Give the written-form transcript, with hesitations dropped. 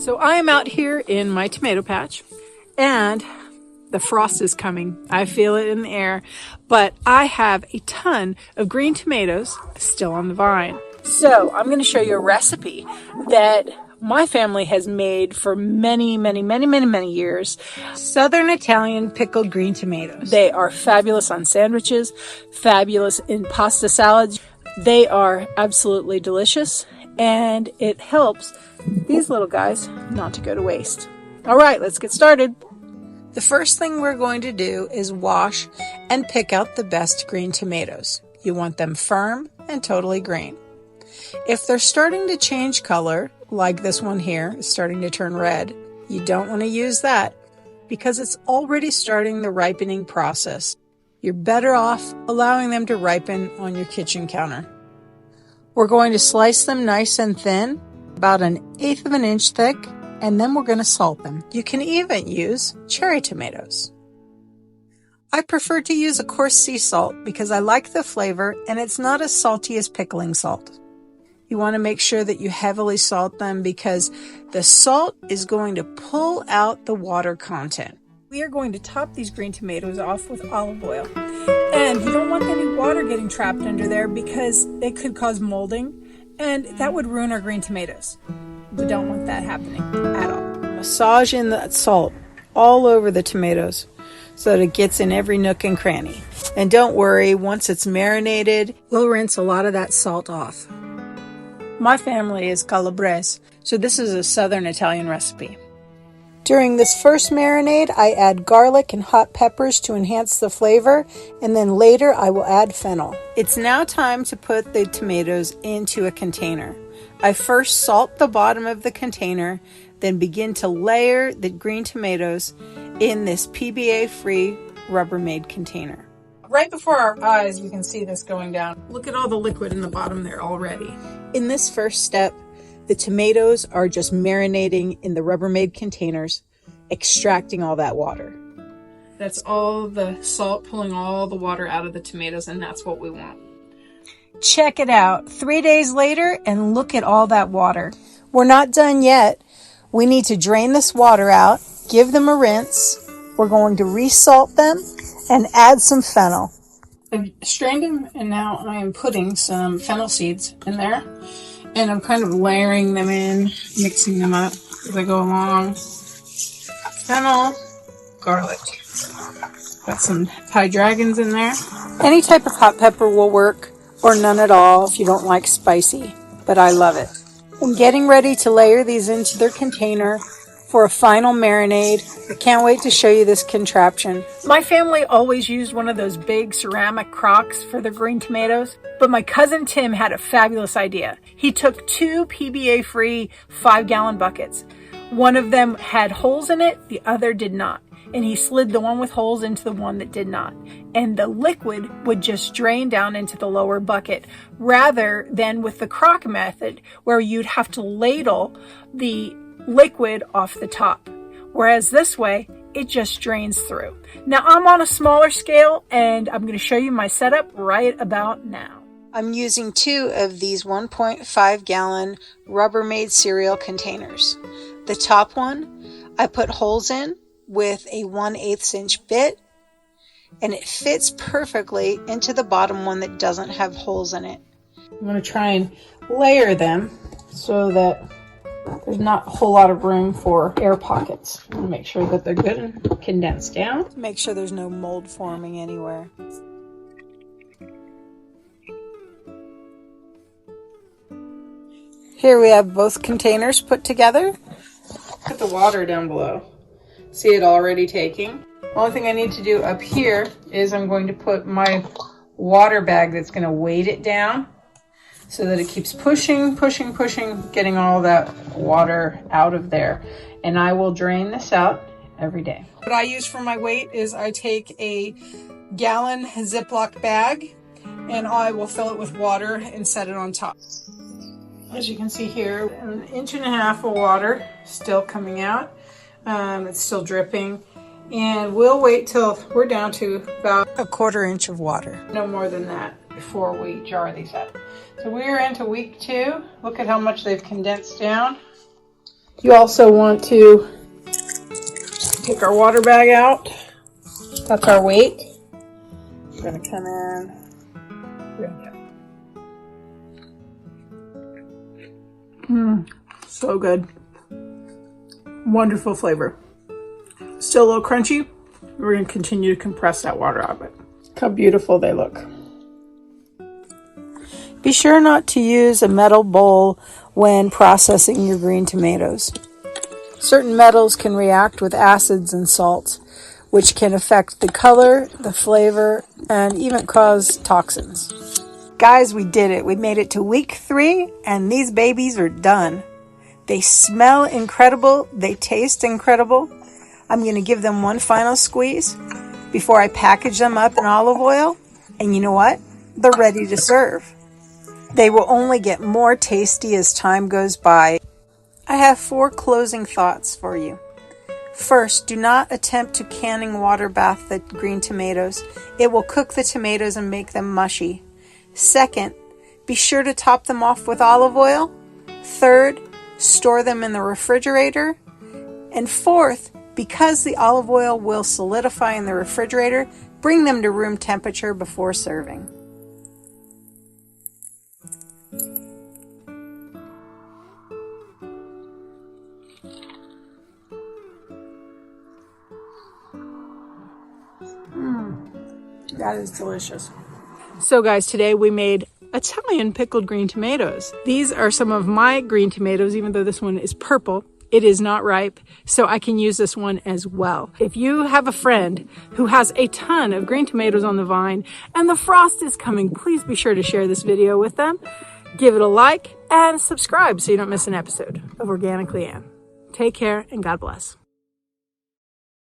So I am out here in my tomato patch and the frost is coming. I feel it in the air, but I have a ton of green tomatoes still on the vine. So I'm going to show you a recipe that my family has made for many years. Southern Italian pickled green tomatoes. They are fabulous on sandwiches, fabulous in pasta salads. They are absolutely delicious, and it helps these little guys not to go to waste. All right, let's get started. The first thing we're going to do is wash and pick out the best green tomatoes. You want them firm and totally green. If they're starting to change color, like this one here is starting to turn red, you don't want to use that because it's already starting the ripening process. You're better off allowing them to ripen on your kitchen counter. We're going to slice them nice and thin, about 1/8 of an inch thick, and then we're going to salt them. You can even use cherry tomatoes. I prefer to use a coarse sea salt because I like the flavor and it's not as salty as pickling salt. You want to make sure that you heavily salt them because the salt is going to pull out the water content. We are going to top these green tomatoes off with olive oil. And you don't want any water getting trapped under there because it could cause molding and that would ruin our green tomatoes. We don't want that happening at all. Massage in that salt all over the tomatoes so that it gets in every nook and cranny. And don't worry, once it's marinated, we'll rinse a lot of that salt off. My family is Calabrese, so this is a Southern Italian recipe. During this first marinade, I add garlic and hot peppers to enhance the flavor, and then later I will add fennel. It's now time to put the tomatoes into a container. I first salt the bottom of the container, then begin to layer the green tomatoes in this PBA-free Rubbermaid container. Right before our eyes, we can see this going down. Look at all the liquid in the bottom there already. In this first step, the tomatoes are just marinating in the Rubbermaid containers, extracting all that water. That's all the salt pulling all the water out of the tomatoes, and that's what we want. Check it out. 3 days later, and look at all that water. We're not done yet. We need to drain this water out, give them a rinse. We're going to resalt them and add some fennel. I've strained them, and now I am putting some fennel seeds in there. And I'm kind of layering them in, mixing them up as I go along. Fennel, garlic. Got some Thai dragons in there. Any type of hot pepper will work, or none at all if you don't like spicy, but I love it. I'm getting ready to layer these into their container for a final marinade. I can't wait to show you this contraption. My family always used one of those big ceramic crocks for the green tomatoes, but my cousin Tim had a fabulous idea. He took 2 PBA-free 5-gallon buckets. One of them had holes in it, the other did not. And he slid the one with holes into the one that did not. And the liquid would just drain down into the lower bucket, rather than with the crock method where you'd have to ladle the liquid off the top. Whereas this way, it just drains through. Now I'm on a smaller scale and I'm going to show you my setup right about now. I'm using 2 of these 1.5-gallon Rubbermaid cereal containers. The top one, I put holes in with a 1/8 inch bit, and it fits perfectly into the bottom one that doesn't have holes in it. I'm going to try and layer them so that there's not a whole lot of room for air pockets. And make sure that they're good and condensed down. Make sure there's no mold forming anywhere. Here we have both containers put together. Put the water down below. See it already taking. Only thing I need to do up here is I'm going to put my water bag that's going to weight it down so that it keeps pushing, getting all that water out of there. And I will drain this out every day. What I use for my weight is I take a gallon Ziploc bag and I will fill it with water and set it on top. As you can see here, 1.5 inches of water still coming out. It's still dripping. And we'll wait till we're down to about 1/4 inch of water. No more than that before we jar these up. So we are into week 2. Look at how much they've condensed down. You also want to take our water bag out. That's our weight. We're going to come in. So good. Wonderful flavor. Still a little crunchy. We're going to continue to compress that water out of it. Look how beautiful they look. Be sure not to use a metal bowl when processing your green tomatoes. Certain metals can react with acids and salts, which can affect the color, the flavor, and even cause toxins. Guys, we did it. We made it to week 3, and these babies are done. They smell incredible. They taste incredible. I'm going to give them one final squeeze before I package them up in olive oil. And you know what? They're ready to serve. They will only get more tasty as time goes by. I have 4 closing thoughts for you. First, do not attempt to canning water bath the green tomatoes. It will cook the tomatoes and make them mushy. Second, be sure to top them off with olive oil. Third, store them in the refrigerator. And fourth, because the olive oil will solidify in the refrigerator, bring them to room temperature before serving. That is delicious. So guys, today we made Italian pickled green tomatoes. These are some of my green tomatoes, even though this one is purple. It is not ripe, so I can use this one as well. If you have a friend who has a ton of green tomatoes on the vine and the frost is coming, please be sure to share this video with them. Give it a like and subscribe so you don't miss an episode of Organically Ann. Take care and God bless.